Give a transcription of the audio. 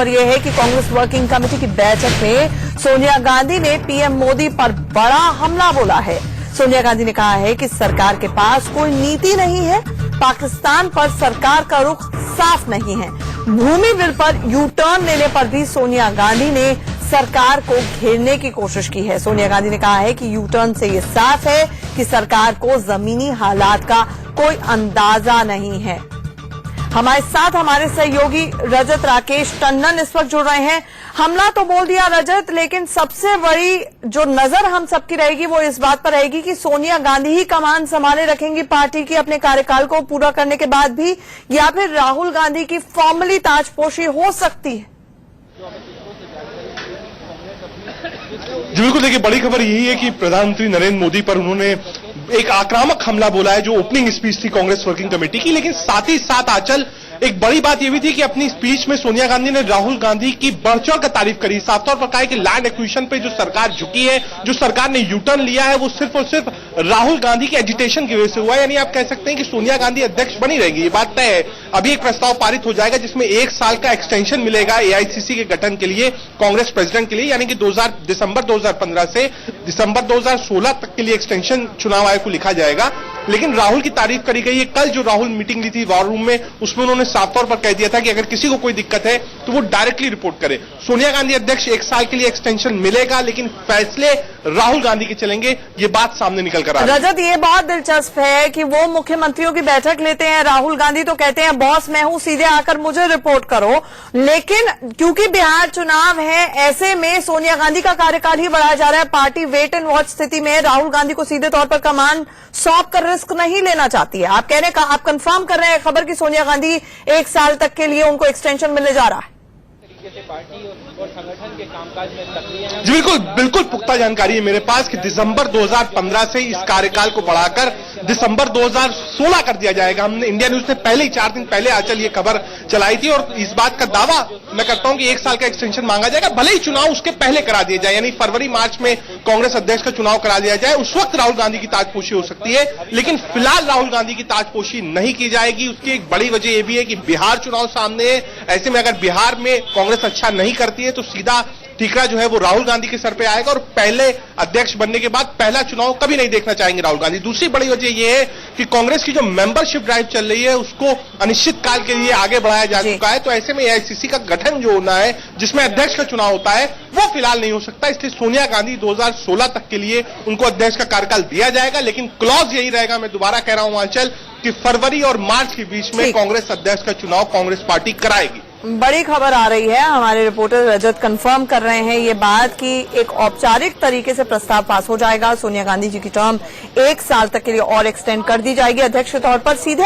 खबर यह है कि कांग्रेस वर्किंग कमेटी की बैठक में सोनिया गांधी ने पीएम मोदी पर बड़ा हमला बोला है। सोनिया गांधी ने कहा है कि सरकार के पास कोई नीति नहीं है, पाकिस्तान पर सरकार का रुख साफ नहीं है। भूमि बिल पर यू टर्न लेने पर भी सोनिया गांधी ने सरकार को घेरने की कोशिश की है। सोनिया गांधी ने कहा है कि यू टर्न से ये साफ है कि सरकार को जमीनी हालात का कोई अंदाजा नहीं है। हमारे साथ हमारे सहयोगी रजत राकेश टंडन इस वक्त जुड़ रहे हैं। हमला तो बोल दिया रजत, लेकिन सबसे बड़ी जो नजर हम सबकी रहेगी वो इस बात पर रहेगी कि सोनिया गांधी ही कमान संभाले रखेंगी पार्टी की अपने कार्यकाल को पूरा करने के बाद भी, या फिर राहुल गांधी की फॉर्मली ताजपोशी हो सकती है। जी बिल्कुल, देखिए बड़ी खबर यही है कि प्रधानमंत्री नरेंद्र मोदी पर उन्होंने एक आक्रामक हमला बोला है जो ओपनिंग स्पीच थी कांग्रेस वर्किंग कमेटी की। लेकिन साथ ही साथ आंचल एक बड़ी बात यह भी थी कि अपनी स्पीच में सोनिया गांधी ने राहुल गांधी की बढ़-चढ़ कर तारीफ करी। साफ तौर पर कहा है कि लैंड एक्विजिशन पे जो सरकार झुकी है, जो सरकार ने यू टर्न लिया है, वो सिर्फ और सिर्फ राहुल गांधी के एजिटेशन की वजह से हुआ है। यानी आप कह सकते हैं कि सोनिया गांधी अध्यक्ष बनी रहेगी, ये बात तय है। अभी एक प्रस्ताव पारित हो जाएगा जिसमें 1 साल का एक्सटेंशन मिलेगा एआईसीसी के गठन के लिए, कांग्रेस प्रेसिडेंट के लिए, यानी कि दिसंबर 2015 से दिसंबर 2016 तक के लिए एक्सटेंशन चुनाव आयोग को लिखा जाएगा। लेकिन राहुल की तारीफ करी गई है। कल जो राहुल मीटिंग ली थी वॉर रूम में, उसमें उन्होंने साफ तौर पर कह दिया था कि अगर किसी को कोई दिक्कत है तो वो डायरेक्टली रिपोर्ट करे। सोनिया गांधी अध्यक्ष 1 साल के लिए एक्सटेंशन मिलेगा, लेकिन फैसले राहुल गांधी के चलेंगे, ये बात सामने निकल कर आ रही है। रजत, ये बहुत दिलचस्प है कि वो मुख्यमंत्रियों की बैठक लेते हैं, राहुल गांधी तो कहते हैं बॉस मैं हूं, सीधे आकर मुझे रिपोर्ट करो। लेकिन क्योंकि बिहार चुनाव है, ऐसे में सोनिया गांधी का कार्यकाल ही बढ़ाया जा रहा है। पार्टी वेट एंड वॉच स्थिति में राहुल गांधी को सीधे तौर पर कमान सौंप कर रिस्क नहीं लेना चाहती है। आप कंफर्म कर रहे हैं खबर की सोनिया गांधी 1 साल तक के लिए उनको एक्सटेंशन मिलने जा रहा है। पार्टी और संगठन के कामकाज में सक्रिय हैं। जी बिल्कुल पुख्ता जानकारी है मेरे पास कि दिसंबर 2015 से इस कार्यकाल को बढ़ाकर दिसंबर 2016 कर दिया जाएगा। हमने इंडिया न्यूज से पहले ही 4 दिन पहले आंचल ये खबर चलाई थी और इस बात का दावा मैं करता हूं कि 1 साल का एक्सटेंशन मांगा जाएगा, भले ही चुनाव उसके पहले करा दिया जाए, यानी फरवरी मार्च में कांग्रेस अध्यक्ष का चुनाव करा दिया जाए। उस वक्त राहुल गांधी की ताजपोशी हो सकती है, लेकिन फिलहाल राहुल गांधी की ताजपोशी नहीं की जाएगी। उसकी एक बड़ी वजह यह भी है कि बिहार चुनाव सामने है। ऐसे में अगर बिहार में कांग्रेस अच्छा नहीं करती है तो सीधा ठीकरा जो है वो राहुल गांधी के सर पे आएगा और पहले अध्यक्ष बनने के बाद पहला चुनाव कभी नहीं देखना चाहेंगे राहुल गांधी। दूसरी बड़ी वजह यह है कि कांग्रेस की जो मेंबरशिप ड्राइव चल रही है उसको अनिश्चित काल के लिए आगे बढ़ाया जा चुका है। तो ऐसे में एआईसीसी का गठन जो होना है, जिसमें अध्यक्ष का चुनाव होता है, वो फिलहाल नहीं हो सकता। इसलिए सोनिया गांधी 2016 तक के लिए उनको अध्यक्ष का कार्यकाल दिया जाएगा, लेकिन क्लॉज यही रहेगा, मैं दोबारा कह रहा हूं आंचल, कि फरवरी और मार्च के बीच में कांग्रेस अध्यक्ष का चुनाव कांग्रेस पार्टी कराएगी। बड़ी खबर आ रही है, हमारे रिपोर्टर रजत कंफर्म कर रहे हैं ये बात कि एक औपचारिक तरीके से प्रस्ताव पास हो जाएगा। सोनिया गांधी जी की टर्म 1 साल तक के लिए और एक्सटेंड कर दी जाएगी। अध्यक्ष के तौर पर सीधे